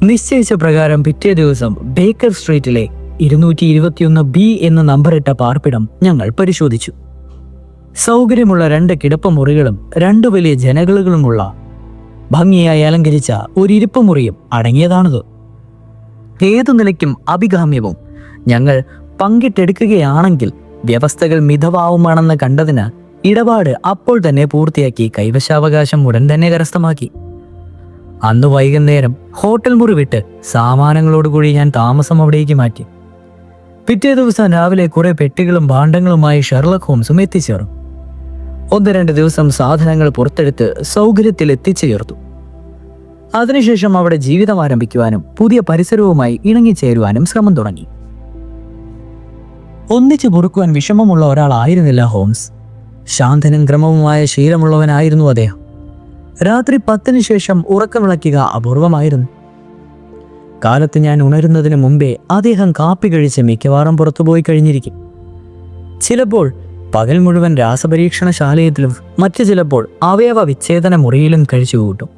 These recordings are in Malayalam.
നിശ്ചയിച്ച പ്രകാരം പിറ്റേ ദിവസം ബേക്കർ സ്ട്രീറ്റിലെ 221B എന്ന നമ്പറിട്ട പാർപ്പിടം ഞങ്ങൾ പരിശോധിച്ചു. സൗകര്യമുള്ള 2 കിടപ്പുമുറികളും 2 വലിയ ജനലുകളുമുള്ള ഭംഗിയായി അലങ്കരിച്ച ഒരു ഇരിപ്പുമുറിയും അടങ്ങിയതാണത്. ഏതു നിലയ്ക്കും അഭികാമ്യവും ഞങ്ങൾ പങ്കിട്ടെടുക്കുകയാണെങ്കിൽ വ്യവസ്ഥകൾ മിതവാവുമാണെന്ന് കണ്ടതിന് ഇടപാട് അപ്പോൾ തന്നെ പൂർത്തിയാക്കി കൈവശാവകാശം ഉടൻ തന്നെ കരസ്ഥമാക്കി. അന്ന് വൈകുന്നേരം ഹോട്ടൽ മുറി വിട്ട് സാമാനങ്ങളോടുകൂടി ഞാൻ താമസം അവിടേക്ക് മാറ്റി. പിറ്റേ ദിവസം രാവിലെ കുറെ പെട്ടികളും ഭാണ്ഡങ്ങളുമായി ഷെർലക് ഹോംസും എത്തിച്ചേർന്നു. 1-2 ദിവസം സാധനങ്ങൾ പുറത്തെടുത്ത് സൗകര്യത്തിൽ എത്തിച്ചേർത്തു. അതിനുശേഷം അവിടെ ജീവിതം ആരംഭിക്കുവാനും പുതിയ പരിസരവുമായി ഇണങ്ങിച്ചേരുവാനും ശ്രമം തുടങ്ങി. ഒന്നിച്ചു പൊറുക്കുവാൻ വിഷമമുള്ള ഒരാളായിരുന്നില്ല ഹോംസ്. ശാന്തനും ക്രമവുമായ ശീലമുള്ളവനായിരുന്നു അദ്ദേഹം. രാത്രി 10-ന് ശേഷം ഉറക്കമിളക്കുക അപൂർവമായിരുന്നു. കാലത്ത് ഞാൻ ഉണരുന്നതിന് മുമ്പേ അദ്ദേഹം കാപ്പി കഴിച്ച് മിക്കവാറും പുറത്തുപോയി കഴിഞ്ഞിരിക്കും. ചിലപ്പോൾ പകൽ മുഴുവൻ രാസപരീക്ഷണശാലയത്തിലും മറ്റു ചിലപ്പോൾ അവയവ വിച്ഛേദന മുറിയിലും കഴിച്ചു കൂട്ടും.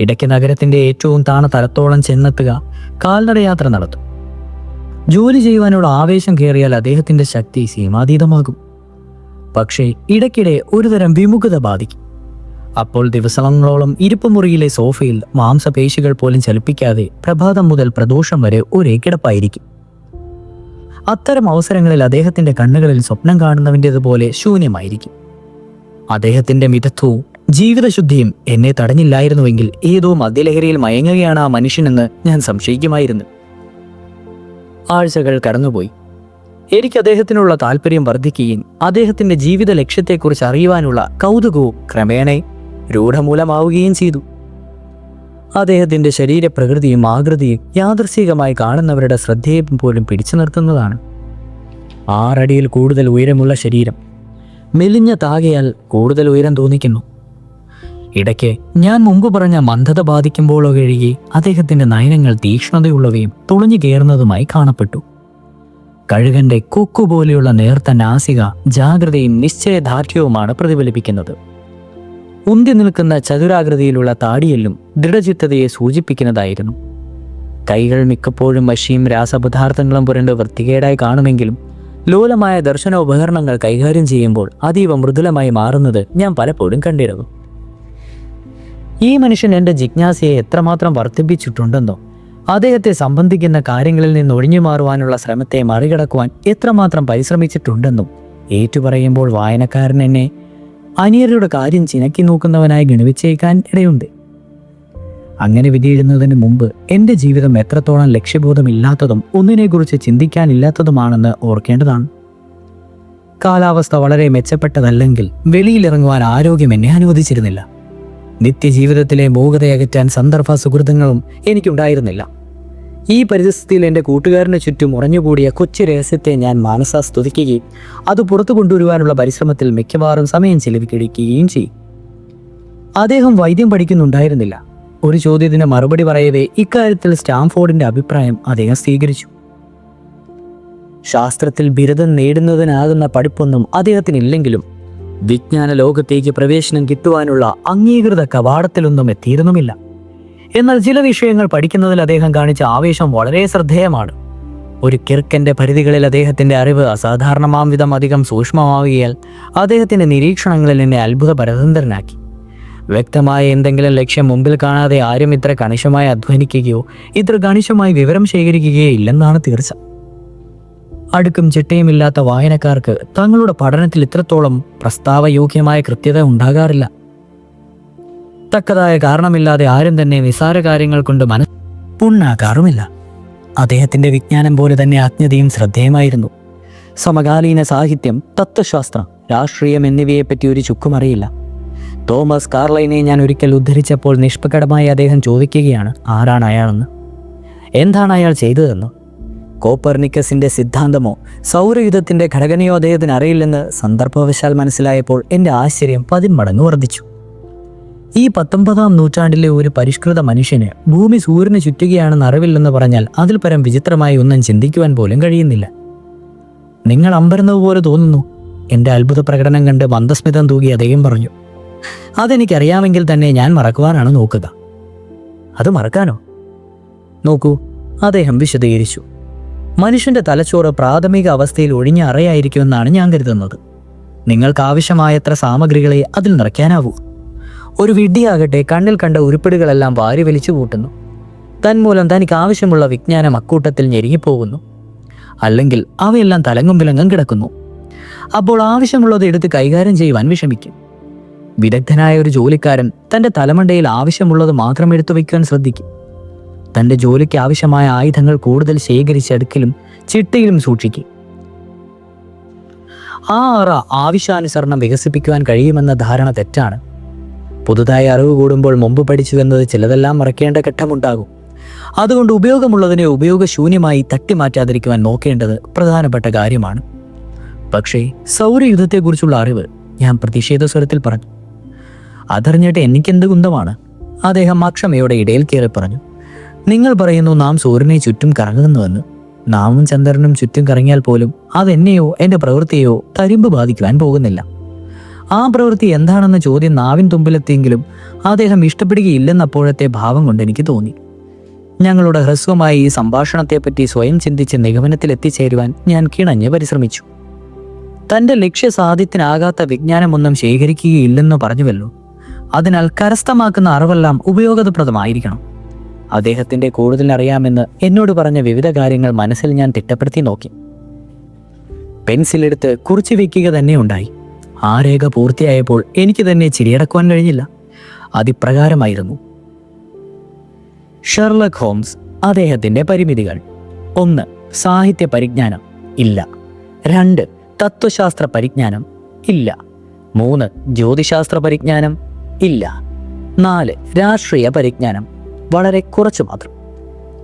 ഇടയ്ക്ക് നഗരത്തിന്റെ ഏറ്റവും താണ തലത്തോളം ചെന്നെത്തുക, കാൽനടയാത്ര നടത്തും. ജോലി ചെയ്യുവാനുള്ള ആവേശം കയറിയാൽ അദ്ദേഹത്തിന്റെ ശക്തി സീമാതീതമാകും. പക്ഷേ ഇടയ്ക്കിടെ ഒരുതരം വിമുഖത ബാധിക്കും. അപ്പോൾ ദിവസങ്ങളോളം ഇരിപ്പുമുറിയിലെ സോഫയിൽ മാംസപേശികൾ പോലും ചലിപ്പിക്കാതെ പ്രഭാതം മുതൽ പ്രദോഷം വരെ ഒരേ കിടപ്പായിരിക്കും. അത്തരം അവസരങ്ങളിൽ അദ്ദേഹത്തിന്റെ കണ്ണുകളിൽ സ്വപ്നം കാണുന്നവൻ്റെതുപോലെ ശൂന്യമായിരിക്കും. അദ്ദേഹത്തിന്റെ മിതത്വവും ജീവിതശുദ്ധിയും എന്നെ തടഞ്ഞില്ലായിരുന്നുവെങ്കിൽ ഏതോ മദ്യലഹരിയിൽ മയങ്ങുകയാണ് ആ മനുഷ്യനെന്ന് ഞാൻ സംശയിക്കുമായിരുന്നു. ആഴ്ചകൾ കടന്നുപോയി. എനിക്ക് അദ്ദേഹത്തിനുള്ള താല്പര്യം വർദ്ധിക്കുകയും അദ്ദേഹത്തിന്റെ ജീവിത ലക്ഷ്യത്തെക്കുറിച്ച് അറിയുവാനുള്ള കൗതുകവും ക്രമേണ രൂഢമൂലമാവുകയും ചെയ്തു. അദ്ദേഹത്തിന്റെ ശരീരപ്രകൃതിയും ആകൃതിയും യാദൃശ്ചികമായി കാണുന്നവരുടെ ശ്രദ്ധയെ പോലും പിടിച്ചു നിർത്തുന്നതാണ്. 6 അടിയിൽ കൂടുതൽ ഉയരമുള്ള ശരീരം, മെലിഞ്ഞ താകയാൽ കൂടുതൽ ഉയരം തോന്നിക്കുന്നു. ഇടയ്ക്ക് ഞാൻ മുമ്പ് പറഞ്ഞ മന്ദത ബാധിക്കുമ്പോഴോ കഴുകി അദ്ദേഹത്തിന്റെ നയനങ്ങൾ തീക്ഷ്ണതയുള്ളവയും തുളഞ്ഞു കയറുന്നതുമായി കാണപ്പെട്ടു. കഴുകന്റെ കൊക്കു പോലെയുള്ള നേർത്ത നാസിക ജാഗ്രതയും നിശ്ചയദാർഢ്യവുമാണ് പ്രതിഫലിപ്പിക്കുന്നത്. ഉന്തി നിൽക്കുന്ന ചതുരാകൃതിയിലുള്ള താടിയെല്ലും ദൃഢചിത്തതയെ സൂചിപ്പിക്കുന്നതായിരുന്നു. കൈകൾ മിക്കപ്പോഴും മഷിയും രാസപദാർത്ഥങ്ങളും പുരണ്ട് വൃത്തികേടായി കാണുമെങ്കിലും ലോലമായ ദർശന ഉപകരണങ്ങൾ കൈകാര്യം ചെയ്യുമ്പോൾ അതീവ മൃദുലമായി മാറുന്നത് ഞാൻ പലപ്പോഴും കണ്ടിരുന്നു. ഈ മനുഷ്യൻ എൻ്റെ ജിജ്ഞാസയെ എത്രമാത്രം വർദ്ധിപ്പിച്ചിട്ടുണ്ടെന്നോ, അദ്ദേഹത്തെ സംബന്ധിക്കുന്ന കാര്യങ്ങളിൽ നിന്ന് ഒഴിഞ്ഞു മാറുവാനുള്ള ശ്രമത്തെ മറികടക്കുവാൻ എത്രമാത്രം പരിശ്രമിച്ചിട്ടുണ്ടെന്നും ഏറ്റുപറയുമ്പോൾ വായനക്കാരൻ എന്നെ അനിയരുടെ കാര്യം ചിനക്കി നോക്കുന്നവനായി ഗണിച്ചേക്കാൻ ഇടയുണ്ട്. അങ്ങനെ വിധിയിടുന്നതിന് മുമ്പ് എൻ്റെ ജീവിതം എത്രത്തോളം ലക്ഷ്യബോധമില്ലാത്തതും ഒന്നിനെക്കുറിച്ച് ചിന്തിക്കാനില്ലാത്തതുമാണെന്ന് ഓർക്കേണ്ടതാണ്. കാലാവസ്ഥ വളരെ മെച്ചപ്പെട്ടതല്ലെങ്കിൽ വെളിയിലിറങ്ങുവാൻ ആരോഗ്യം എന്നെ അനുവദിച്ചിരുന്നില്ല. നിത്യജീവിതത്തിലെ മൂകതയകറ്റാൻ സന്ദർഭ സുഹൃത്തുക്കളും എനിക്കുണ്ടായിരുന്നില്ല. ഈ പരിസ്ഥിതിയിൽ എൻ്റെ കൂട്ടുകാരന് ചുറ്റും ഉറഞ്ഞുകൂടിയ കൊച്ചു രഹസ്യത്തെ ഞാൻ മാനസാ സ്തുതിക്കുകയും അത് പുറത്തു കൊണ്ടുവരുവാനുള്ള പരിശ്രമത്തിൽ മിക്കവാറും സമയം ചെലവഴിക്കുകയും ചെയ്യും. അദ്ദേഹം വൈദ്യം പഠിക്കുന്നുണ്ടായിരുന്നില്ല. ഒരു ചോദ്യത്തിന് മറുപടി പറയവേ ഇക്കാര്യത്തിൽ സ്റ്റാംഫോർഡിന്റെ അഭിപ്രായം അദ്ദേഹം സ്വീകരിച്ചു. ശാസ്ത്രത്തിൽ ബിരുദം നേടുന്നതിനാകുന്ന പഠിപ്പൊന്നും അദ്ദേഹത്തിനില്ലെങ്കിലും വിജ്ഞാന ലോകത്തേക്ക് പ്രവേശനം കിട്ടുവാനുള്ള അംഗീകൃത കവാടത്തിലൊന്നും എത്തിയിരുന്നുമില്ല. എന്നാൽ ചില വിഷയങ്ങൾ പഠിക്കുന്നതിൽ അദ്ദേഹം കാണിച്ച ആവേശം വളരെ ശ്രദ്ധേയമാണ്. ഒരു കിർക്കന്റെ പരിധികളിൽ അദ്ദേഹത്തിന്റെ അറിവ് അസാധാരണമാം വിധം അധികം സൂക്ഷ്മമാവുകയാൽ അദ്ദേഹത്തിന്റെ നിരീക്ഷണങ്ങളിൽ എന്നെ അത്ഭുത പരതന്ത്രനാക്കി. വ്യക്തമായ എന്തെങ്കിലും ലക്ഷ്യം മുമ്പിൽ കാണാതെ ആരും ഇത്ര കണിശമായി അധ്വാനിക്കുകയോ ഇത്ര കണിശമായി വിവരം ശേഖരിക്കുകയോ ഇല്ലെന്നാണ് തീർച്ച. അടുക്കും ചിട്ടയുമില്ലാത്ത വായനക്കാർക്ക് തങ്ങളുടെ പഠനത്തിൽ ഇത്രത്തോളം പ്രസ്താവയോഗ്യമായ കൃത്യത ഉണ്ടാകാറില്ല. തക്കതായ കാരണമില്ലാതെ ആരും തന്നെ നിസാര കാര്യങ്ങൾ കൊണ്ട് പുണ്ണാക്കാറുമില്ല. അദ്ദേഹത്തിന്റെ വിജ്ഞാനം പോലെ തന്നെ അജ്ഞതയും ശ്രദ്ധേയമായിരുന്നു. സമകാലീന സാഹിത്യം, തത്വശാസ്ത്രം, രാഷ്ട്രീയം എന്നിവയെപ്പറ്റി ഒരു ചുക്കും അറിയില്ല. തോമസ് കാർലൈനെ ഞാൻ ഒരിക്കൽ ഉദ്ധരിച്ചപ്പോൾ നിഷ്പകടമായി അദ്ദേഹം ചോദിക്കുകയാണ് ആരാണ് അയാളെന്ന്, എന്താണ് അയാൾ ചെയ്തതെന്ന്. കോപ്പർനിക്കസിന്റെ സിദ്ധാന്തമോ സൗരയുധത്തിന്റെ ഘടകനയോ അദ്ദേഹത്തിന് അറിയില്ലെന്ന് സന്ദർഭവശാൽ മനസ്സിലായപ്പോൾ എൻ്റെ ആശ്ചര്യം 10 മടങ്ങ് വർദ്ധിച്ചു. ഈ 19-ാം നൂറ്റാണ്ടിലെ ഒരു പരിഷ്കൃത മനുഷ്യന് ഭൂമി സൂര്യന് ചുറ്റുകയാണെന്ന് അറിവില്ലെന്ന് പറഞ്ഞാൽ അതിൽ പരം വിചിത്രമായി ഒന്നും ചിന്തിക്കുവാൻ പോലും കഴിയുന്നില്ല. നിങ്ങൾ അമ്പരന്നതുപോലെ തോന്നുന്നു. എൻ്റെ അത്ഭുത പ്രകടനം കണ്ട് മന്ദസ്മിതം തൂകി അദ്ദേഹം പറഞ്ഞു. അതെനിക്കറിയാമെങ്കിൽ തന്നെ ഞാൻ മറക്കുവാനാണ് നോക്കുക. അത് മറക്കാനോ? നോക്കൂ, അദ്ദേഹം വിശദീകരിച്ചു. മനുഷ്യന്റെ തലച്ചോറ് പ്രാഥമിക അവസ്ഥയിൽ ഒഴിഞ്ഞ അറയായിരിക്കുമെന്നാണ് ഞാൻ കരുതുന്നത്. നിങ്ങൾക്ക് ആവശ്യമായത്ര സാമഗ്രികളെ അതിൽ നിറയ്ക്കാനാവൂ. ഒരു വിഡ്ഢിയാകട്ടെ കണ്ണിൽ കണ്ട ഉരുപ്പിടുകളെല്ലാം വാരി വലിച്ചു കൂട്ടുന്നു. തന്മൂലം തനിക്ക് ആവശ്യമുള്ള വിജ്ഞാനം അക്കൂട്ടത്തിൽ ഞെരുങ്ങിപ്പോകുന്നു. അല്ലെങ്കിൽ അവയെല്ലാം തലങ്ങും വിലങ്ങും കിടക്കുന്നു. അപ്പോൾ ആവശ്യമുള്ളത് എടുത്ത് കൈകാര്യം ചെയ്യുവാൻ വിഷമിക്കും. വിദഗ്ധനായ ഒരു ജോലിക്കാരൻ തൻ്റെ തലമണ്ടയിൽ ആവശ്യമുള്ളത് മാത്രം എടുത്തു വയ്ക്കുവാൻ ശ്രദ്ധിക്കും. തൻ്റെ ജോലിക്ക് ആവശ്യമായ ആയുധങ്ങൾ കൂടുതൽ ശേഖരിച്ച് അടുക്കിലും ചിട്ടയിലും സൂക്ഷിക്കും. ആ അറ ആവശ്യാനുസരണം വികസിപ്പിക്കുവാൻ കഴിയുമെന്ന ധാരണ തെറ്റാണ്. പുതുതായി അറിവ് കൂടുമ്പോൾ മുമ്പ് പഠിച്ചുവെന്നത് ചിലതെല്ലാം മറക്കേണ്ട ഘട്ടമുണ്ടാകും. അതുകൊണ്ട് ഉപയോഗമുള്ളതിനെ ഉപയോഗശൂന്യമായി തട്ടിമാറ്റാതിരിക്കുവാൻ നോക്കേണ്ടത് പ്രധാനപ്പെട്ട കാര്യമാണ്. പക്ഷേ സൗരയുദ്ധത്തെക്കുറിച്ചുള്ള അറിവ്, ഞാൻ പ്രതിഷേധ സ്വരത്തിൽ പറഞ്ഞു. അതറിഞ്ഞിട്ട് എനിക്കെന്ത് കുന്തമാണ്? അദ്ദേഹം അക്ഷമയോടെ ഇടയിൽ കയറി പറഞ്ഞു. നിങ്ങൾ പറയുന്നു നാം സൂര്യനെ ചുറ്റും കറങ്ങുന്നുവെന്ന്. നാമും ചന്ദ്രനും ചുറ്റും കറങ്ങിയാൽ പോലും അതെന്നെയോ എൻ്റെ പ്രവൃത്തിയോ തരിമ്പ് ബാധിക്കുവാൻ പോകുന്നില്ല. ആ പ്രവൃത്തി എന്താണെന്ന ചോദ്യം നാവിൻ തുമ്പിലെത്തിയെങ്കിലും അദ്ദേഹം ഇഷ്ടപ്പെടുകയില്ലെന്നപ്പോഴത്തെ ഭാവം കൊണ്ട് എനിക്ക് തോന്നി. ഞങ്ങളുടെ ഹ്രസ്വമായ ഈ സംഭാഷണത്തെപ്പറ്റി സ്വയം ചിന്തിച്ച് നിഗമനത്തിലെത്തിച്ചേരുവാൻ ഞാൻ കിണഞ്ഞ് പരിശ്രമിച്ചു. തൻ്റെ ലക്ഷ്യസാധ്യത്തിനാകാത്ത വിജ്ഞാനമൊന്നും ശേഖരിക്കുകയില്ലെന്ന് പറഞ്ഞുവല്ലോ. അതിനാൽ കരസ്ഥമാക്കുന്ന അറിവെല്ലാം ഉപയോഗപ്രദമായിരിക്കണം. അദ്ദേഹത്തിൻ്റെ കൂടുതൽ അറിയാമെന്ന് എന്നോട് പറഞ്ഞ വിവിധ കാര്യങ്ങൾ മനസ്സിൽ ഞാൻ തിട്ടപ്പെടുത്തി നോക്കി. പെൻസിലെടുത്ത് കുറിച്ചു വയ്ക്കുക തന്നെ ഉണ്ടായി. ആ രേഖ പൂർത്തിയായപ്പോൾ എനിക്ക് തന്നെ ചിരിയടക്കുവാൻ കഴിഞ്ഞില്ല. അതിപ്രകാരമായിരുന്നു: ഷെർലക് ഹോംസ്, അദ്ദേഹത്തിൻ്റെ പരിമിതികൾ. 1. സാഹിത്യ പരിജ്ഞാനം ഇല്ല. 2. തത്വശാസ്ത്ര പരിജ്ഞാനം ഇല്ല. 3. ജ്യോതിശാസ്ത്ര പരിജ്ഞാനം ഇല്ല. 4. രാഷ്ട്രീയ പരിജ്ഞാനം വളരെ കുറച്ചു മാത്രം.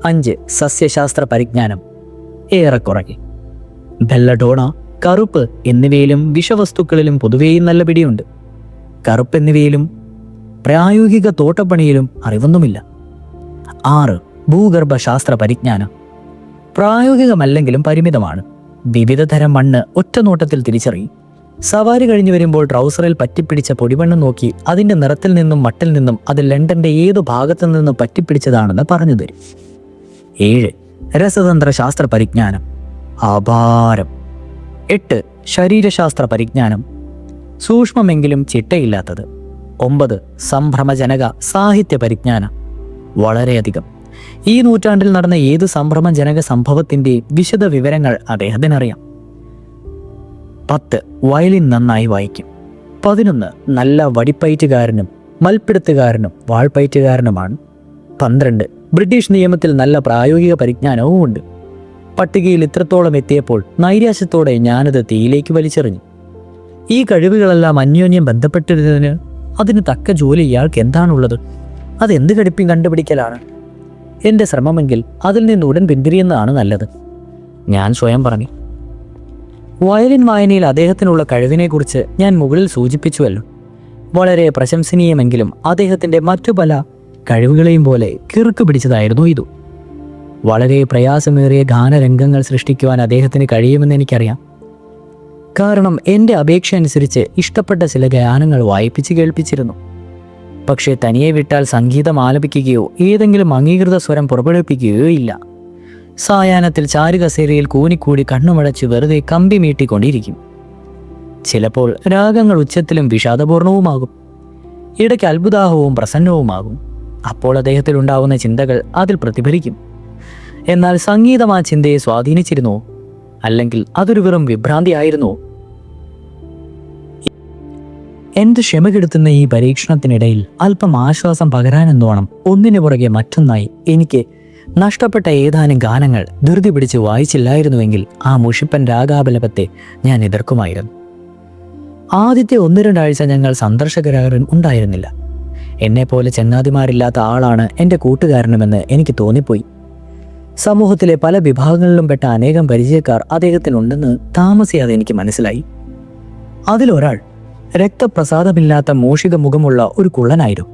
5. സസ്യശാസ്ത്ര പരിജ്ഞാനം ഏറെക്കുറകെ. ബെല്ലഡോണ, കറുപ്പ് എന്നിവയിലും വിഷവസ്തുക്കളിലും പൊതുവേയും നല്ല പിടിയുണ്ട്. കറുപ്പ് എന്നിവയിലും പ്രായോഗിക തോട്ടപ്പണിയിലും അറിവൊന്നുമില്ല. 6. ഭൂഗർഭശാസ്ത്ര പരിജ്ഞാനം പ്രായോഗികമല്ലെങ്കിലും പരിമിതമാണ്. വിവിധ തരം മണ്ണ് ഒറ്റ നോട്ടത്തിൽ തിരിച്ചറിയും. സവാരി കഴിഞ്ഞു വരുമ്പോൾ ട്രൗസറിൽ പറ്റിപ്പിടിച്ച പൊടിമണ്ണ് നോക്കി അതിൻ്റെ നിറത്തിൽ നിന്നും മട്ടിൽ നിന്നും അത് ലണ്ടന്റെ ഏതു ഭാഗത്തു നിന്നും പറ്റിപ്പിടിച്ചതാണെന്ന് പറഞ്ഞു തരും. 7. രസതന്ത്ര ശാസ്ത്ര പരിജ്ഞാനം അപാരം. 8. ശരീരശാസ്ത്ര പരിജ്ഞാനം സൂക്ഷ്മമെങ്കിലും ചിട്ടയില്ലാത്തത്. 9. സംഭ്രമജനക സാഹിത്യ പരിജ്ഞാനം വളരെയധികം. ഈ നൂറ്റാണ്ടിൽ നടന്ന ഏത് സംഭ്രമജനക സംഭവത്തിൻ്റെ വിശദ വിവരങ്ങൾ അദ്ദേഹത്തിനറിയാം. 10. വയലിൻ നന്നായി വായിക്കും. 11. നല്ല വടിപ്പയറ്റുകാരനും മൽപ്പിടുത്തുകാരനും വാൾപ്പയറ്റുകാരനുമാണ്. 12. ബ്രിട്ടീഷ് നിയമത്തിൽ നല്ല പ്രായോഗിക പരിജ്ഞാനവും ഉണ്ട്. പട്ടികയിൽ ഇത്രത്തോളം എത്തിയപ്പോൾ നൈരാശ്യത്തോടെ ഞാനത് തീയിലേക്ക് വലിച്ചെറിഞ്ഞു. ഈ കഴിവുകളെല്ലാം അന്യോന്യം ബന്ധപ്പെട്ടിരുന്നതിന് അതിന് തക്ക ജോലി ഇയാൾക്ക് എന്താണുള്ളത്? അതെന്ത് കടുപ്പിയും കണ്ടുപിടിക്കലാണ്. എൻ്റെ ശ്രമമെങ്കിൽ അതിൽ നിന്ന് ഉടൻ പിന്തിരിയുന്നതാണ് നല്ലത്, ഞാൻ സ്വയം പറഞ്ഞു. വയലിൻ വായനയിൽ അദ്ദേഹത്തിനുള്ള കഴിവിനെക്കുറിച്ച് ഞാൻ മുകളിൽ സൂചിപ്പിച്ചുവല്ലോ. വളരെ പ്രശംസനീയമെങ്കിലും അദ്ദേഹത്തിൻ്റെ മറ്റു പല കഴിവുകളെയും പോലെ കിറുക്ക് പിടിച്ചതായിരുന്നു ഇതു. വളരെ പ്രയാസമേറിയ ഗാനരംഗങ്ങൾ സൃഷ്ടിക്കുവാൻ അദ്ദേഹത്തിന് കഴിയുമെന്ന് എനിക്കറിയാം. കാരണം എൻ്റെ അപേക്ഷ അനുസരിച്ച് ഇഷ്ടപ്പെട്ട ചില ഗാനങ്ങൾ വായിപ്പിച്ച് കേൾപ്പിച്ചിരുന്നു. പക്ഷേ തനിയെ വിട്ടാൽ സംഗീതം ആലപിക്കുകയോ ഏതെങ്കിലും അംഗീകൃത സ്വരം പുറപ്പെടുവിപ്പിക്കുകയോ ഇല്ല. സായാഹ്നത്തിൽ ചാരുകസേരയിൽ കൂനിക്കൂടി കണ്ണുമടച്ച് വെറുതെ കമ്പി മീട്ടിക്കൊണ്ടിരിക്കും. ചിലപ്പോൾ രാഗങ്ങൾ ഉച്ചത്തിലും വിഷാദപൂർണവുമാകും. ഇടയ്ക്ക് അത്ഭുതാഹവും പ്രസന്നവുമാകും. അപ്പോൾ അദ്ദേഹത്തിൽ ഉണ്ടാവുന്ന ചിന്തകൾ അതിൽ പ്രതിഫലിക്കും. എന്നാൽ സംഗീതം ആ ചിന്തയെ സ്വാധീനിച്ചിരുന്നോ? അല്ലെങ്കിൽ അതൊരു വെറും വിഭ്രാന്തി ആയിരുന്നോ? എൻ്റെ ക്ഷമകെടുത്തുന്ന ഈ പരീക്ഷണത്തിനിടയിൽ അല്പം ആശ്വാസം പകരാനെന്നോണം ഒന്നിനു പുറകെ മറ്റൊന്നായി എനിക്ക് നഷ്ടപ്പെട്ട ഏതാനും ഗാനങ്ങൾ ധൃതി പിടിച്ച് വായിച്ചില്ലായിരുന്നുവെങ്കിൽ ആ മുഷിപ്പൻ രാഗാപലപത്തെ ഞാൻ എതിർക്കുമായിരുന്നു. ആദ്യത്തെ 1-2 ആഴ്ച ഞങ്ങൾ സന്ദർശകരാരും ഉണ്ടായിരുന്നില്ല. എന്നെപ്പോലെ ചങ്ങാതിമാരില്ലാത്ത ആളാണ് എൻ്റെ കൂട്ടുകാരനുമെന്ന് എനിക്ക് തോന്നിപ്പോയി. സമൂഹത്തിലെ പല വിഭാഗങ്ങളിലും പെട്ട അനേകം പരിചയക്കാർ അദ്ദേഹത്തിനുണ്ടെന്ന് താമസിയാതെ എനിക്ക് മനസ്സിലായി. അതിലൊരാൾ രക്തപ്രസാദമില്ലാത്ത മൂഷിക മുഖമുള്ള ഒരു കുള്ളനായിരുന്നു.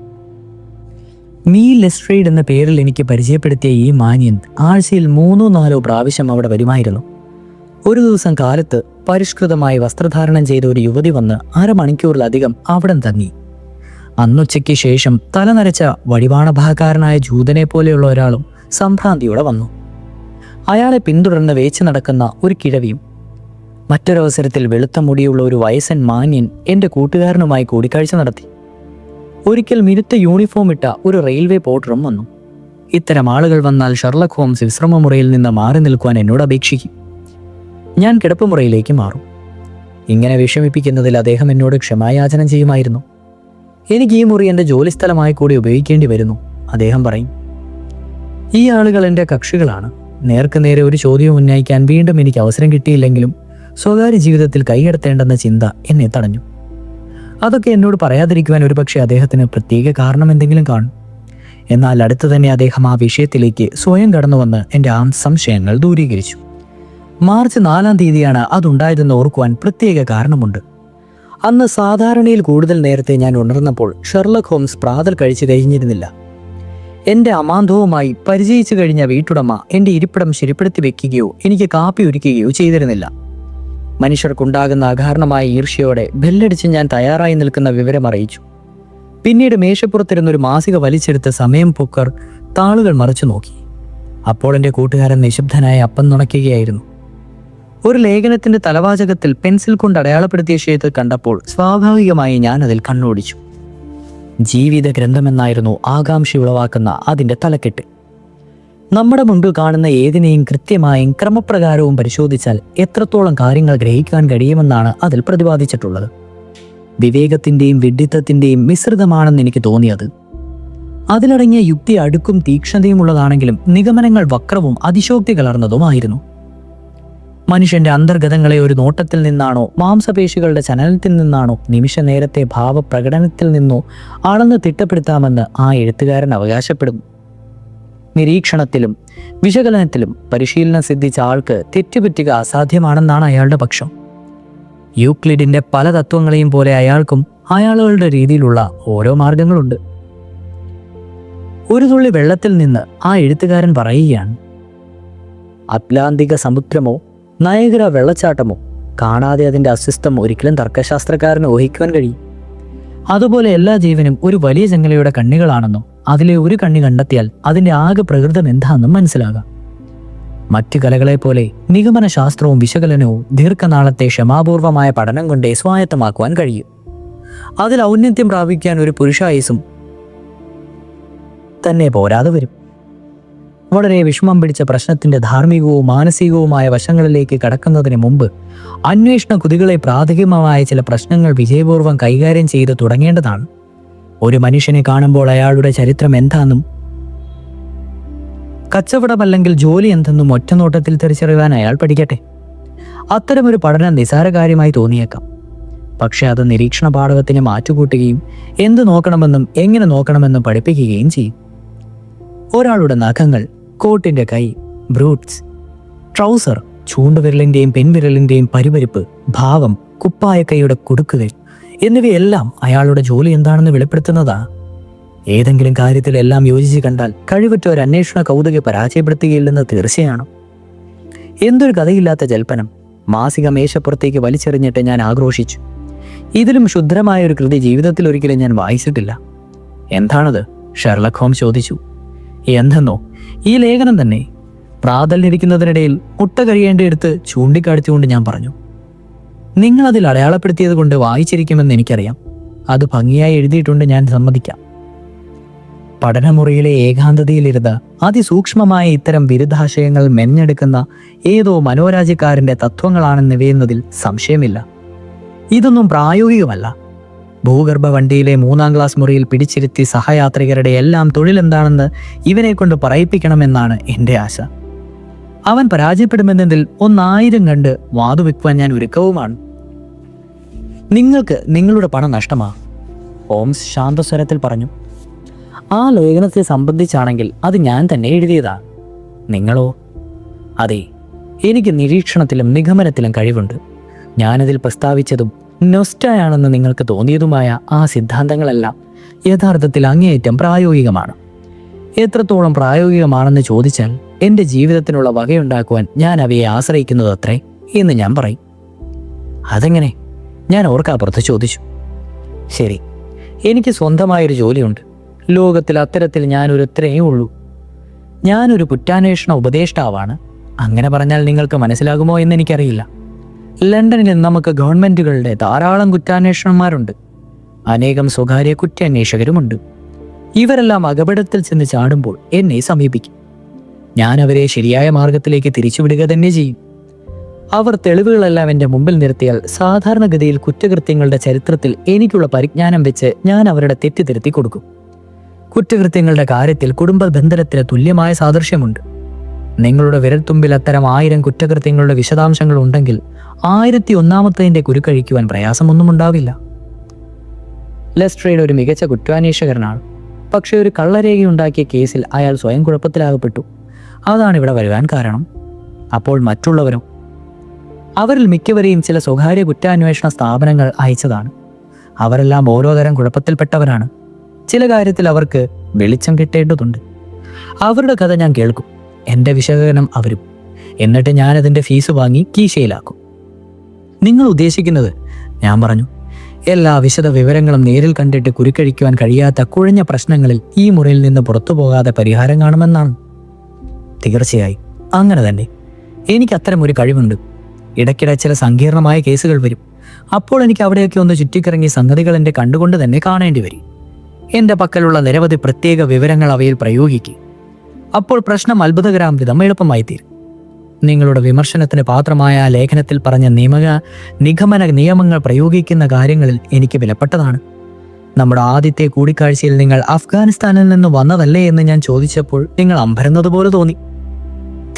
മീൽ ലെസ്ട്രേഡ് എന്ന പേരിൽ എനിക്ക് പരിചയപ്പെടുത്തിയ ഈ മാന്യൻ ആഴ്ചയിൽ 3-4 പ്രാവശ്യം അവിടെ വരുമായിരുന്നു. ഒരു ദിവസം കാലത്ത് പരിഷ്കൃതമായി വസ്ത്രധാരണം ചെയ്ത ഒരു യുവതി വന്ന് 1/2 മണിക്കൂറിലധികം അവിടെ തങ്ങി. അന്നുച്ചയ്ക്ക് ശേഷം തലനരച്ച വടിവാണഭാക്കാരനായ ജൂതനെ പോലെയുള്ള ഒരാളും സംഭ്രാന്തിയോടെ വന്നു. അയാളെ പിന്തുടർന്ന് വേച്ചു നടക്കുന്ന ഒരു കിഴവിയും. മറ്റൊരവസരത്തിൽ വെളുത്ത മുടിയുള്ള ഒരു വയസ്സൻ മാന്യൻ എൻ്റെ കൂട്ടുകാരനുമായി കൂടിക്കാഴ്ച നടത്തി. ഒരിക്കൽ മിനുത്ത യൂണിഫോം ഇട്ട ഒരു റെയിൽവേ പോർട്ടറും വന്നു. ഇത്തരം ആളുകൾ വന്നാൽ ഷെർലക് ഹോംസ് വിശ്രമമുറിയിൽ നിന്ന് മാറി നിൽക്കുവാൻ എന്നോട് അപേക്ഷിക്കും. ഞാൻ കിടപ്പുമുറിയിലേക്ക് മാറും. ഇങ്ങനെ വിഷമിപ്പിക്കുന്നതിൽ അദ്ദേഹം എന്നോട് ക്ഷമായാചന ചെയ്യുമായിരുന്നു. എനിക്ക് ഈ മുറി എൻ്റെ ജോലിസ്ഥലമായി കൂടി ഉപയോഗിക്കേണ്ടി വരുന്നു, അദ്ദേഹം പറയും. ഈ ആളുകൾ എൻ്റെ കക്ഷികളാണ്. നേർക്കുനേരെ ഒരു ചോദ്യം ഉന്നയിക്കാൻ വീണ്ടും എനിക്ക് അവസരം കിട്ടിയില്ലെങ്കിലും സ്വകാര്യ ജീവിതത്തിൽ കൈകടത്തേണ്ടെന്ന ചിന്ത എന്നെ തടഞ്ഞു. അതൊക്കെ എന്നോട് പറയാതിരിക്കുവാൻ ഒരുപക്ഷെ അദ്ദേഹത്തിന് പ്രത്യേക കാരണം എന്തെങ്കിലും കാണും. എന്നാൽ അടുത്ത് തന്നെ അദ്ദേഹം ആ വിഷയത്തിലേക്ക് സ്വയം കടന്നുവന്ന് എൻ്റെ ആ സംശയങ്ങൾ ദൂരീകരിച്ചു. മാർച്ച് 4-ാം തീയതിയാണ് അതുണ്ടായതെന്ന് ഓർക്കുവാൻ പ്രത്യേക കാരണമുണ്ട്. അന്ന് സാധാരണയിൽ കൂടുതൽ നേരത്തെ ഞാൻ ഉണർന്നപ്പോൾ ഷെർലക് ഹോംസ് പ്രാതൽ കഴിച്ചു കഴിഞ്ഞിരുന്നില്ല. എൻ്റെ അമാന്തവുമായി പരിചയിച്ചു കഴിഞ്ഞ വീട്ടുടമ എൻ്റെ ഇരിപ്പിടം ശരിപ്പെടുത്തി വെക്കുകയോ എനിക്ക് കാപ്പി ഒരുക്കുകയോ ചെയ്തിരുന്നില്ല. മനുഷ്യർക്കുണ്ടാകുന്ന അകാരണമായ ഈർഷ്യയോടെ ബെല്ലടിച്ച് ഞാൻ തയ്യാറായി നിൽക്കുന്ന വിവരം അറിയിച്ചു. പിന്നീട് മേശപ്പുറത്തിരുന്നൊരു മാസിക വലിച്ചെടുത്ത് സമയം പൊക്കർ താളുകൾ മറച്ചു നോക്കി. അപ്പോൾ എൻ്റെ കൂട്ടുകാരൻ നിശബ്ദനായി അപ്പം നുണയ്ക്കുകയായിരുന്നു. ഒരു ലേഖനത്തിന്റെ തലവാചകത്തിൽ പെൻസിൽ കൊണ്ട് അടയാളപ്പെടുത്തിയ ഷേത്ത് കണ്ടപ്പോൾ സ്വാഭാവികമായി ഞാൻ അതിൽ കണ്ണോടിച്ചു. ജീവിത ഗ്രന്ഥമെന്നായിരുന്നു ആകാംക്ഷ ഉളവാക്കുന്ന അതിൻ്റെ തലക്കെട്ട്. നമ്മുടെ മുൻപിൽ കാണുന്ന ഏതിനെയും കൃത്യമായും ക്രമപ്രകാരവും പരിശോധിച്ചാൽ എത്രത്തോളം കാര്യങ്ങൾ ഗ്രഹിക്കാൻ കഴിയുമെന്നാണ് അതിൽ പ്രതിപാദിച്ചിട്ടുള്ളത്. വിവേകത്തിൻ്റെയും വിഡ്ഢിത്തത്തിൻ്റെയും മിശ്രിതമാണെന്ന് എനിക്ക് തോന്നിയത്. അതിലടങ്ങിയ യുക്തി അടുക്കും തീക്ഷ്ണതയും ഉള്ളതാണെങ്കിലും നിഗമനങ്ങൾ വക്രവും അതിശോക്തി കലർന്നതുമായിരുന്നു. മനുഷ്യന്റെ അന്തർഗതങ്ങളെ ഒരു നോട്ടത്തിൽ നിന്നാണോ മാംസപേശികളുടെ ചലനത്തിൽ നിന്നാണോ നിമിഷ നേരത്തെ ഭാവപ്രകടനത്തിൽ നിന്നോ അളന്ന് തിട്ടപ്പെടുത്താമെന്ന് ആ എഴുത്തുകാരൻ അവകാശപ്പെടുന്നു. നിരീക്ഷണത്തിലും വിശകലനത്തിലും പരിശീലനം സിദ്ധിച്ച ആൾക്ക് തെറ്റുപറ്റുക അസാധ്യമാണെന്നാണ് അയാളുടെ പക്ഷം. യൂക്ലിഡിന്റെ പല തത്വങ്ങളെയും പോലെ അയാൾക്കും അയാളുടെ രീതിയിലുള്ള ഓരോ മാർഗങ്ങളുണ്ട്. ഒരു തുള്ളി വെള്ളത്തിൽ നിന്ന് ആ എഴുത്തുകാരൻ പറയുകയാണ്, അറ്റ്ലാന്തിക സമുദ്രമോ നയഗ്ര വെള്ളച്ചാട്ടമോ കാണാതെ അതിൻ്റെ അസ്തിത്വം ഒരിക്കലും തർക്കശാസ്ത്രക്കാരന് ഊഹിക്കുവാൻ കഴിയും. അതുപോലെ എല്ലാ ജീവനും ഒരു വലിയ ചങ്ങലയുടെ കണ്ണികളാണെന്നും അതിലെ ഒരു കണ്ണി കണ്ടെത്തിയാൽ അതിൻ്റെ ആകെ പ്രകൃതം എന്താണെന്നും മനസ്സിലാകാം. മറ്റു കലകളെ പോലെ നിഗമന ശാസ്ത്രവും വിശകലനവും ദീർഘനാളത്തെ ക്ഷമാപൂർവമായ പഠനം കൊണ്ടേ സ്വായത്തമാക്കുവാൻ കഴിയും. അതിൽ ഔന്നത്യം പ്രാപിക്കാൻ ഒരു പുരുഷായുസ്സും തന്നെ പോരാതെ വരും. വളരെ വിഷമം പിടിച്ച പ്രശ്നത്തിന്റെ ധാർമ്മികവും മാനസികവുമായ വശങ്ങളിലേക്ക് കടക്കുന്നതിന് മുമ്പ് അന്വേഷണ കുതികളെ പ്രാഥമികമായ ചില പ്രശ്നങ്ങൾ വിജയപൂർവ്വം കൈകാര്യം ചെയ്ത് തുടങ്ങേണ്ടതാണ്. ഒരു മനുഷ്യനെ കാണുമ്പോൾ അയാളുടെ ചരിത്രം എന്താണെന്നും കച്ചവടമല്ലെങ്കിൽ ജോലി എന്തെന്നും ഒറ്റനോട്ടത്തിൽ തിരിച്ചറിയാൻ അയാൾ പഠിക്കട്ടെ. അത്തരമൊരു പഠനം നിസാരകാര്യമായി തോന്നിയേക്കാം. പക്ഷെ അത് നിരീക്ഷണ പാഠകത്തിന് മാറ്റുകൂട്ടുകയും എന്ത് നോക്കണമെന്നും എങ്ങനെ നോക്കണമെന്നും പഠിപ്പിക്കുകയും ചെയ്യും. ഒരാളുടെ നഖങ്ങൾ, കോട്ടിന്റെ കൈ, ബ്രൂട്ട്സ്, ട്രൗസർ, ചൂണ്ടുവിരലിന്റെയും പിൻവിരലിന്റെയും പരിപരിപ്പ്, ഭാവം, കുപ്പായക്കൈയുടെ കുടുക്കുകൾ എന്നിവയെല്ലാം അയാളുടെ ജോലി എന്താണെന്ന് വെളിപ്പെടുത്തുന്നതാണ്. ഏതെങ്കിലും കാര്യത്തിൽ എല്ലാം യോജിച്ച് കണ്ടാൽ കഴിവറ്റ ഒരു അന്വേഷണ കൗതുകെ പരാജയപ്പെടുത്തുകയില്ലെന്ന് തീർച്ചയാണ്. എന്തൊരു കഥയില്ലാത്ത ജൽപ്പനം! മാസിക മേശപ്പുറത്തേക്ക് വലിച്ചെറിഞ്ഞിട്ട് ഞാൻ ആക്രോശിച്ചു. ഇതിലും ശുദ്ധമായ ഒരു കൃതി ജീവിതത്തിൽ ഒരിക്കലും ഞാൻ വായിച്ചിട്ടില്ല. എന്താണത്? ഷെർലക് ഹോംസ് ചോദിച്ചു. എന്തെന്നോ, ഈ ലേഖനം തന്നെ. പ്രാതലിരിക്കുന്നതിനിടയിൽ മുട്ട കഴിയേണ്ടിയെടുത്ത് ചൂണ്ടിക്കാണിച്ചുകൊണ്ട് ഞാൻ പറഞ്ഞു. നിങ്ങളതിൽ അടയാളപ്പെടുത്തിയത് കൊണ്ട് വായിച്ചിരിക്കുമെന്ന് എനിക്കറിയാം. അത് ഭംഗിയായി എഴുതിയിട്ടുണ്ട്, ഞാൻ സമ്മതിക്കാം. പഠനമുറിയിലെ ഏകാന്തതയിലിരുന്ന് അതിസൂക്ഷ്മമായ ഇത്തരം വിരുദ്ധാശയങ്ങൾ മെഞ്ഞെടുക്കുന്ന ഏതോ മനോരാജ്യക്കാരൻ്റെ തത്വങ്ങളാണെന്നിവയുന്നതിൽ സംശയമില്ല. ഇതൊന്നും പ്രായോഗികമല്ല. ഭൂഗർഭ വണ്ടിയിലെ 3-ാം ക്ലാസ് മുറിയിൽ പിടിച്ചിരുത്തി സഹയാത്രികരുടെ എല്ലാം തൊഴിലെന്താണെന്ന് ഇവനെ കൊണ്ട് പറയിപ്പിക്കണമെന്നാണ് എൻ്റെ ആശ. അവൻ പരാജയപ്പെടുമെന്നതിൽ 1000 കണ്ട് വാതുവെക്കുവാൻ ഞാൻ ഒരുക്കവുമാണ്. നിങ്ങൾക്ക് നിങ്ങളുടെ പണം നഷ്ടമാ, ഹോംസ് ശാന്തസ്വരത്തിൽ പറഞ്ഞു. ആ ലേഖനത്തെ സംബന്ധിച്ചാണെങ്കിൽ അത് ഞാൻ തന്നെ എഴുതിയതാണ്. നിങ്ങളോ? അതെ, എനിക്ക് നിരീക്ഷണത്തിലും നിഗമനത്തിലും കഴിവുണ്ട്. ഞാനതിൽ പ്രസ്താവിച്ചതും നൊസ്റ്റയാണെന്ന് നിങ്ങൾക്ക് തോന്നിയതുമായ ആ സിദ്ധാന്തങ്ങളെല്ലാം യഥാർത്ഥത്തിൽ അങ്ങേയറ്റം പ്രായോഗികമാണ്. എത്രത്തോളം പ്രായോഗികമാണെന്ന് ചോദിച്ചാൽ എൻ്റെ ജീവിതത്തിനുള്ള വകയുണ്ടാക്കുവാൻ ഞാൻ അവയെ ആശ്രയിക്കുന്നതത്രേ എന്ന് ഞാൻ പറയും. അതെങ്ങനെ? ഞാൻ ഓർക്കാപ്പുറത്ത് ചോദിച്ചു. ശരി, എനിക്ക് സ്വന്തമായൊരു ജോലിയുണ്ട്. ലോകത്തിൽ അത്തരത്തിൽ ഞാനൊരുത്തരേ ഉള്ളൂ. ഞാനൊരു കുറ്റാന്വേഷണ ഉപദേഷ്ടാവാണ്. അങ്ങനെ പറഞ്ഞാൽ നിങ്ങൾക്ക് മനസ്സിലാകുമോ എന്ന് എനിക്കറിയില്ല. ലണ്ടനിൽ നമുക്ക് ഗവൺമെൻറ്റുകളുടെ ധാരാളം കുറ്റാന്വേഷണന്മാരുണ്ട്. അനേകം സ്വകാര്യ കുറ്റാന്വേഷകരുമുണ്ട്. ഇവരെല്ലാം അപകടത്തിൽ ചെന്ന് ചാടുമ്പോൾ എന്നെ സമീപിക്കും. ഞാൻ അവരെ ശരിയായ മാർഗത്തിലേക്ക് തിരിച്ചുവിടുക തന്നെ ചെയ്യും. അവർ തെളിവുകളെല്ലാം എൻ്റെ മുമ്പിൽ നിർത്തിയാൽ സാധാരണഗതിയിൽ കുറ്റകൃത്യങ്ങളുടെ ചരിത്രത്തിൽ എനിക്കുള്ള പരിജ്ഞാനം വെച്ച് ഞാൻ അവരുടെ തെറ്റ് തിരുത്തി കൊടുക്കും. കുറ്റകൃത്യങ്ങളുടെ കാര്യത്തിൽ കുടുംബ ബന്ധനത്തിന് തുല്യമായ സാദൃശ്യമുണ്ട്. നിങ്ങളുടെ വിരൽത്തുമ്പിൽ അത്തരം 1000 കുറ്റകൃത്യങ്ങളുടെ വിശദാംശങ്ങൾ ഉണ്ടെങ്കിൽ 1001ാമത്തതിൻ്റെ കുരുക്കഴിക്കുവാൻ പ്രയാസമൊന്നും ഉണ്ടാവില്ല. ലെസ്ട്രേഡ് ഒരു മികച്ച കുറ്റാന്വേഷകനാണ്. പക്ഷേ ഒരു കള്ളരേഖയുണ്ടാക്കിയ കേസിൽ അയാൾ സ്വയം കുഴപ്പത്തിലാകപ്പെട്ടു. അതാണ് ഇവിടെ വരുവാൻ കാരണം. അപ്പോൾ മറ്റുള്ളവരും, അവരിൽ മിക്കവരെയും ചില സ്വകാര്യ കുറ്റാന്വേഷണ സ്ഥാപനങ്ങൾ അയച്ചതാണ്. അവരെല്ലാം ഓരോ തരം കുഴപ്പത്തിൽപ്പെട്ടവരാണ്. ചില കാര്യത്തിൽ അവർക്ക് വെളിച്ചം കിട്ടേണ്ടതുണ്ട്. അവരുടെ കഥ ഞാൻ കേൾക്കും, എൻ്റെ വിശകലനം അവരും. എന്നിട്ട് ഞാനതിൻ്റെ ഫീസ് വാങ്ങി കീശയിലാക്കും. നിങ്ങൾ ഉദ്ദേശിക്കുന്നത്, ഞാൻ പറഞ്ഞു, എല്ലാ വിശദ വിവരങ്ങളും നേരിൽ കണ്ടിട്ട് കുരുക്കഴിക്കുവാൻ കഴിയാത്ത കുഴഞ്ഞ പ്രശ്നങ്ങളിൽ ഈ മുറിയിൽ നിന്ന് പുറത്തു പോകാതെ പരിഹാരം കാണുമെന്നാണ്. തീർച്ചയായും അങ്ങനെ തന്നെ. എനിക്ക് അത്തരം ഒരു കഴിവുണ്ട്. ഇടയ്ക്കിടെ ചില സങ്കീർണമായ കേസുകൾ വരും. അപ്പോൾ എനിക്ക് അവിടെയൊക്കെ ഒന്ന് ചുറ്റിക്കറങ്ങി സംഗതികൾ എൻ്റെ കണ്ടുകൊണ്ട് തന്നെ കാണേണ്ടി വരും. എൻ്റെ പക്കലുള്ള നിരവധി പ്രത്യേക വിവരങ്ങൾ അവയിൽ പ്രയോഗിക്കും. അപ്പോൾ പ്രശ്നം അത്ഭുതകരം വിധം എളുപ്പമായി തീരും. നിങ്ങളുടെ വിമർശനത്തിന് പാത്രമായ ആ ലേഖനത്തിൽ പറഞ്ഞ നിഗമന നിയമങ്ങൾ പ്രയോഗിക്കുന്ന കാര്യങ്ങളിൽ എനിക്ക് വിലപ്പെട്ടതാണ്. നമ്മുടെ ആദ്യത്തെ കൂടിക്കാഴ്ചയിൽ നിങ്ങൾ അഫ്ഗാനിസ്ഥാനിൽ നിന്ന് വന്നതല്ലേ എന്ന് ഞാൻ ചോദിച്ചപ്പോൾ നിങ്ങൾ അമ്പരന്നതുപോലെ തോന്നി.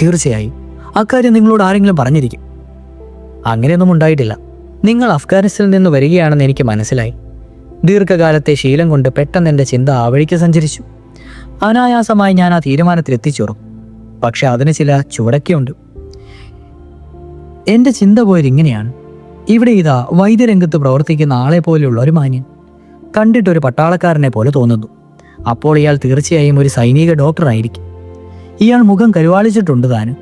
തീർച്ചയായും അക്കാര്യം നിങ്ങളോട് ആരെങ്കിലും പറഞ്ഞിരിക്കും. അങ്ങനെയൊന്നും ഉണ്ടായിട്ടില്ല. നിങ്ങൾ അഫ്ഗാനിസ്ഥാനിൽ നിന്ന് വരികയാണെന്ന് എനിക്ക് മനസ്സിലായി. ദീർഘകാലത്തെ ശീലം കൊണ്ട് പെട്ടെന്ന് എൻ്റെ ചിന്ത ആ വഴിക്ക് സഞ്ചരിച്ചു. അനായാസമായി ഞാൻ ആ തീരുമാനത്തിൽ എത്തിച്ചേർന്നു. പക്ഷെ അതിന് ചില ചുവടൊക്കെയുണ്ട്. എൻ്റെ ചിന്ത പോയത് ഇങ്ങനെയാണ്. ഇവിടെ ഇതാ വൈദ്യരംഗത്ത് പ്രവർത്തിക്കുന്ന ആളെ പോലെയുള്ള ഒരു മാന്യൻ കണ്ടിട്ടൊരു പട്ടാളക്കാരനെ പോലെ തോന്നുന്നു. അപ്പോൾ ഇയാൾ തീർച്ചയായും ഒരു സൈനിക ഡോക്ടറായിരിക്കും. ഇയാൾ മുഖം കരുവാളിച്ചിട്ടുണ്ട് താനും.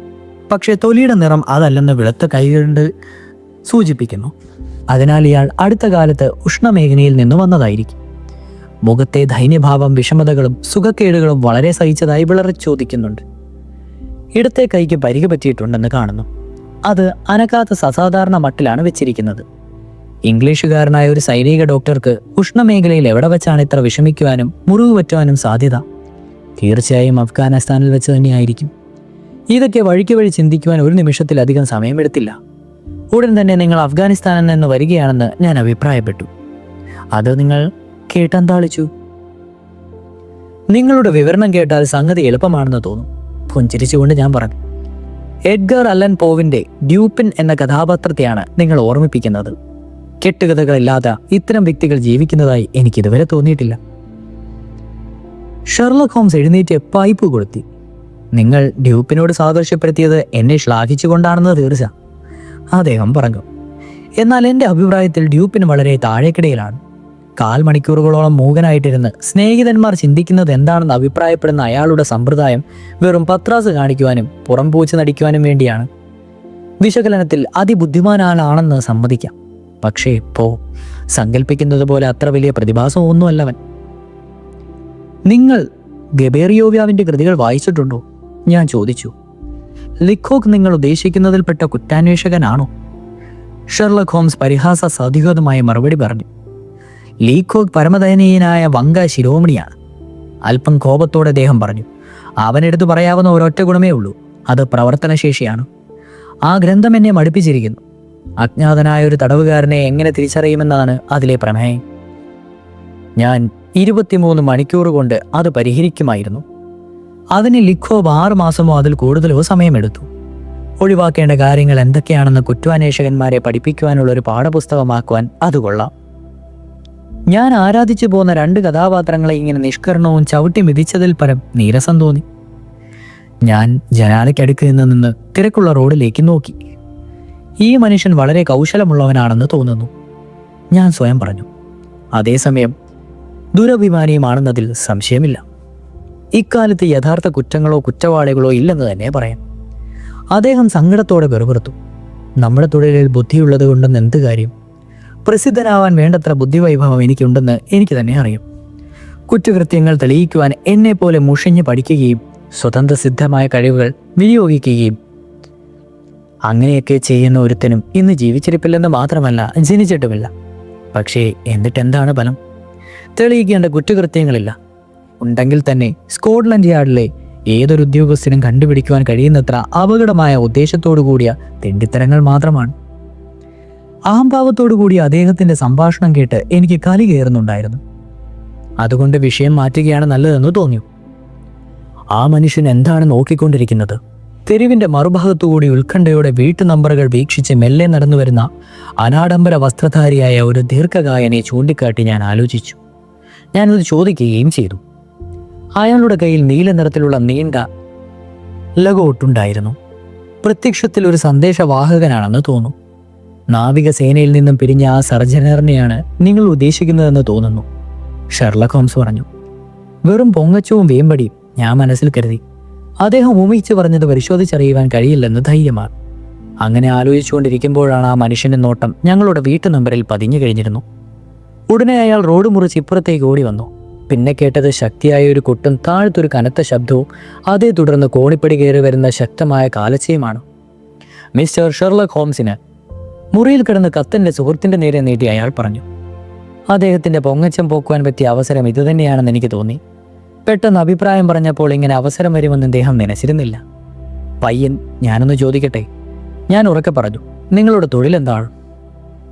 പക്ഷേ തൊലിയുടെ നിറം അതല്ലെന്ന് വെളുത്ത കൈകൊണ്ട് സൂചിപ്പിക്കുന്നു. അതിനാൽ ഇയാൾ അടുത്ത കാലത്ത് ഉഷ്ണമേഖലയിൽ നിന്ന് വന്നതായിരിക്കും. മുഖത്തെ ദൈന്യഭാവം, വിഷമതകളും സുഖക്കേടുകളും വളരെ സഹിച്ചതായി വിളറി ചോദിക്കുന്നുണ്ട്. ഇടത്തെ കൈക്ക് പരിക്ക് പറ്റിയിട്ടുണ്ടെന്ന് കാണുന്നു. അത് അനക്കാത്ത അസാധാരണ മട്ടിലാണ് വെച്ചിരിക്കുന്നത്. ഇംഗ്ലീഷുകാരനായ ഒരു സൈനിക ഡോക്ടർക്ക് ഉഷ്ണമേഖലയിൽ എവിടെ വെച്ചാണ് ഇത്ര വിഷമിക്കുവാനും മുറിവ് പറ്റുവാനും സാധ്യത? തീർച്ചയായും അഫ്ഗാനിസ്ഥാനിൽ വെച്ച് തന്നെയായിരിക്കും. ഇതൊക്കെ വഴിക്ക് വഴി ചിന്തിക്കുവാൻ ഒരു നിമിഷത്തിലധികം സമയമെടുത്തില്ല. ഉടൻ തന്നെ നിങ്ങൾ അഫ്ഗാനിസ്ഥാനിൽ നിന്ന് വരികയാണെന്ന് ഞാൻ അഭിപ്രായപ്പെട്ടു. അത് നിങ്ങൾ കേട്ടന്താളിച്ചു. നിങ്ങളുടെ വിവരണം കേട്ടാൽ സംഗതി എളുപ്പമാണെന്ന് തോന്നും. പുഞ്ചിരിച്ചുകൊണ്ട് ഞാൻ പറഞ്ഞു, എഡ്ഗർ അലൻ പോവിൻ്റെ ഡ്യൂപ്പിൻ എന്ന കഥാപാത്രത്തെയാണ് നിങ്ങൾ ഓർമ്മിപ്പിക്കുന്നത്. കെട്ടുകഥകളില്ലാത്ത ഇത്തരം വ്യക്തികൾ ജീവിക്കുന്നതായി എനിക്കിതുവരെ തോന്നിയിട്ടില്ല. ഷെർലക് ഹോംസ് എഴുന്നേറ്റ് പൈപ്പ് കൊളുത്തി. നിങ്ങൾ ഡ്യൂപ്പിനോട് സാദൃശ്യപ്പെടുത്തിയത് എന്നെ ശ്ലാഘിച്ചുകൊണ്ടാണെന്ന് തീർച്ച, അദ്ദേഹം പറഞ്ഞു. എന്നാൽ എൻ്റെ അഭിപ്രായത്തിൽ ഡ്യൂപ്പിന് വളരെ താഴേക്കിടയിലാണ്. 4 മണിക്കൂറുകളോളം മൂകനായിട്ടിരുന്ന് സ്നേഹിതന്മാർ ചിന്തിക്കുന്നത് എന്താണെന്ന് അഭിപ്രായപ്പെടുന്ന അയാളുടെ സമ്പ്രദായം വെറും പത്രാസ് കാണിക്കുവാനും പുറംപൂച്ച് നടിക്കുവാനും വേണ്ടിയാണ്. വിശകലനത്തിൽ അതിബുദ്ധിമാനാണെന്ന് സമ്മതിക്കാം. പക്ഷേ ഇപ്പോൾ സങ്കല്പിക്കുന്നത് പോലെ അത്ര വലിയ പ്രതിഭാസമൊന്നുമല്ലവൻ. നിങ്ങൾ ഗബേറിയോവ്യാവിൻ്റെ കൃതികൾ വായിച്ചിട്ടുണ്ടോ? ഞാൻ ചോദിച്ചു. ലിക്കോക്ക് നിങ്ങൾ ഉദ്ദേശിക്കുന്നതിൽപ്പെട്ട കുറ്റാന്വേഷകനാണോ? ഷെർലക് ഹോംസ് പരിഹാസ സാധികമായ മറുപടി പറഞ്ഞു. ലീക്കോക്ക് പരമദയനീയനായ വങ്ക ശിരോമണിയാണ്. അല്പം കോപത്തോടെ അദ്ദേഹം പറഞ്ഞു. അവനെടുത്ത് പറയാവുന്ന ഒരൊറ്റ ഗുണമേ ഉള്ളൂ, അത് പ്രവർത്തനശേഷിയാണ്. ആ ഗ്രന്ഥം എന്നെ മടുപ്പിച്ചിരിക്കുന്നു. അജ്ഞാതനായ ഒരു തടവുകാരനെ എങ്ങനെ തിരിച്ചറിയുമെന്നാണ് അതിലെ പ്രമേയം. ഞാൻ 23 മണിക്കൂർ കൊണ്ട് അത് പരിഹരിക്കുമായിരുന്നു. അതിന് ലിഖോബ് 6 മാസമോ അതിൽ കൂടുതലോ സമയമെടുത്തു. ഒഴിവാക്കേണ്ട കാര്യങ്ങൾ എന്തൊക്കെയാണെന്ന് കുറ്റാന്വേഷകന്മാരെ പഠിപ്പിക്കുവാനുള്ള ഒരു പാഠപുസ്തകമാക്കുവാൻ അത് കൊള്ളാം. ഞാൻ ആരാധിച്ചു പോന്ന 2 കഥാപാത്രങ്ങളെ ഇങ്ങനെ നിഷ്കരണവും ചവിട്ടി മിതിച്ചതിൽ പരം നീരസം തോന്നി. ഞാൻ ജനാലയ്ക്കടുക്ക് നിന്ന് തിരക്കുള്ള റോഡിലേക്ക് നോക്കി. ഈ മനുഷ്യൻ വളരെ കൗശലമുള്ളവനാണെന്ന് തോന്നുന്നു, ഞാൻ സ്വയം പറഞ്ഞു. അതേസമയം ദുരഭിമാനിയുമാണെന്നതിൽ സംശയമില്ല. ഇക്കാലത്ത് യഥാർത്ഥ കുറ്റങ്ങളോ കുറ്റവാളികളോ ഇല്ലെന്ന് തന്നെ പറയാം. അദ്ദേഹം സങ്കടത്തോടെ വെറുപെറുത്തു. നമ്മുടെ തൊഴിലിൽ ബുദ്ധിയുള്ളത് കൊണ്ടെന്ന് എന്ത് കാര്യം? പ്രസിദ്ധനാവാൻ വേണ്ടത്ര ബുദ്ധിവൈഭവം എനിക്കുണ്ടെന്ന് എനിക്ക് തന്നെ അറിയാം. കുറ്റകൃത്യങ്ങൾ തെളിയിക്കുവാൻ എന്നെപ്പോലെ മുഷിഞ്ഞ് പഠിക്കുകയും സ്വതന്ത്രസിദ്ധമായ കഴിവുകൾ വിനിയോഗിക്കുകയും. അങ്ങനെയൊക്കെ ചെയ്യുന്ന ഒരുത്തനും ഇന്ന് ജീവിച്ചിരിപ്പില്ലെന്ന് മാത്രമല്ല, ജനിച്ചിട്ടുമില്ല. പക്ഷേ എന്നിട്ടെന്താണ് ഫലം? തെളിയിക്കേണ്ട കുറ്റകൃത്യങ്ങളില്ല. ഉണ്ടെങ്കിൽ തന്നെ സ്കോട്ട്ലൻഡ് യാർഡിലെ ഏതൊരു ഉദ്യോഗസ്ഥനും കണ്ടുപിടിക്കുവാൻ കഴിയുന്നത്ര അപകടമായ ഉദ്ദേശത്തോടു കൂടിയ തെണ്ടിത്തരങ്ങൾ മാത്രമാണ്. അഹംഭാവത്തോടു കൂടിയ അദ്ദേഹത്തിന്റെ സംഭാഷണം കേട്ട് എനിക്ക് കലി കയറുന്നുണ്ടായിരുന്നു. അതുകൊണ്ട് വിഷയം മാറ്റുകയാണ് നല്ലതെന്ന് തോന്നി. ആ മനുഷ്യൻ എന്താണ് നോക്കിക്കൊണ്ടിരിക്കുന്നത്? തെരുവിന്റെ മറുഭാഗത്തുകൂടി ഉത്കണ്ഠയോടെ വീട്ടു നമ്പറുകൾ വീക്ഷിച്ച് മെല്ലെ നടന്നു വരുന്ന അനാഡംബര വസ്ത്രധാരിയായ ഒരു ദീർഘകായനെ ചൂണ്ടിക്കാട്ടി ഞാൻ ആലോചിച്ചു. ഞാനത് ചോദിക്കുകയും ചെയ്തു. അയാളുടെ കയ്യിൽ നീല നിറത്തിലുള്ള നീണ്ട ലഗോട്ടുണ്ടായിരുന്നു. പ്രത്യക്ഷത്തിൽ ഒരു സന്ദേശവാഹകനാണെന്ന് തോന്നുന്നു. നാവികസേനയിൽ നിന്നും പിരിഞ്ഞ ആ സർജനറിനെയാണ് നിങ്ങൾ ഉദ്ദേശിക്കുന്നതെന്ന് തോന്നുന്നു, ഷെർലക് ഹോംസ് പറഞ്ഞു. വെറും പൊങ്ങച്ചവും വേമ്പടിയും, ഞാൻ മനസ്സിൽ കരുതി. അദ്ദേഹം ഊമിച്ചു പറഞ്ഞത് പരിശോധിച്ചറിയുവാൻ കഴിയില്ലെന്ന് ധൈര്യമാണ്. അങ്ങനെ ആലോചിച്ചുകൊണ്ടിരിക്കുമ്പോഴാണ് ആ മനുഷ്യന്റെ നോട്ടം ഞങ്ങളുടെ വീട്ടു നമ്പറിൽ പതിഞ്ഞു കഴിഞ്ഞിരുന്നു. ഉടനെ അയാൾ റോഡ് മുറിച്ച് ഇപ്പുറത്തേക്ക് ഓടി വന്നു. പിന്നെ കേട്ടത് ശക്തിയായ ഒരു കൊട്ടും താഴത്തൊരു കനത്ത ശബ്ദവും അതേ തുടർന്ന് കോണിപ്പടി കയറി വരുന്ന ശക്തമായ കാലച്ചയുമാണ്. മിസ്റ്റർ ഷെർലക് ഹോംസിന് മുറിയിൽ കിടന്ന് കത്തന്റെ സുഹൃത്തിന്റെ നേരെ നീട്ടി അയാൾ പറഞ്ഞു. അദ്ദേഹത്തിന്റെ പൊങ്ങച്ചം പോക്കുവാൻ പറ്റിയ അവസരം ഇതുതന്നെയാണെന്ന് എനിക്ക് തോന്നി. പെട്ടെന്ന് അഭിപ്രായം പറഞ്ഞപ്പോൾ ഇങ്ങനെ അവസരം വരുമെന്ന് അദ്ദേഹം നനച്ചിരുന്നില്ല. പയ്യൻ, ഞാനൊന്ന് ചോദിക്കട്ടെ? ഞാൻ ഉറക്കെ പറഞ്ഞു. നിങ്ങളുടെ തൊഴിലെന്താണ്?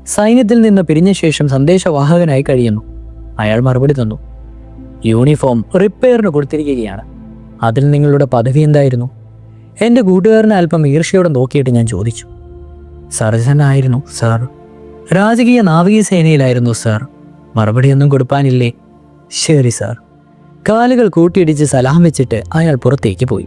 സൈന്യത്തിൽ നിന്ന് പിരിഞ്ഞ ശേഷം സന്ദേശവാഹകനായി കഴിയുന്നു, അയാൾ മറുപടി തന്നു. യൂണിഫോം റിപ്പയറിന് കൊടുത്തിരിക്കുകയാണ്. അതിൽ നിങ്ങളുടെ പദവി എന്തായിരുന്നു? എൻ്റെ കൂട്ടുകാരനെ അല്പം ഈർഷ്യയോടെ നോക്കിയിട്ട് ഞാൻ ചോദിച്ചു. സർജനായിരുന്നു സാർ. രാജകീയ നാവിക സേനയിലായിരുന്നു സാർ. മറുപടിയൊന്നും കൊടുപ്പാനില്ലേ? ശരി സാർ. കാലുകൾ കൂട്ടിയിടിച്ച് സലാം വെച്ചിട്ട് അയാൾ പുറത്തേക്ക് പോയി.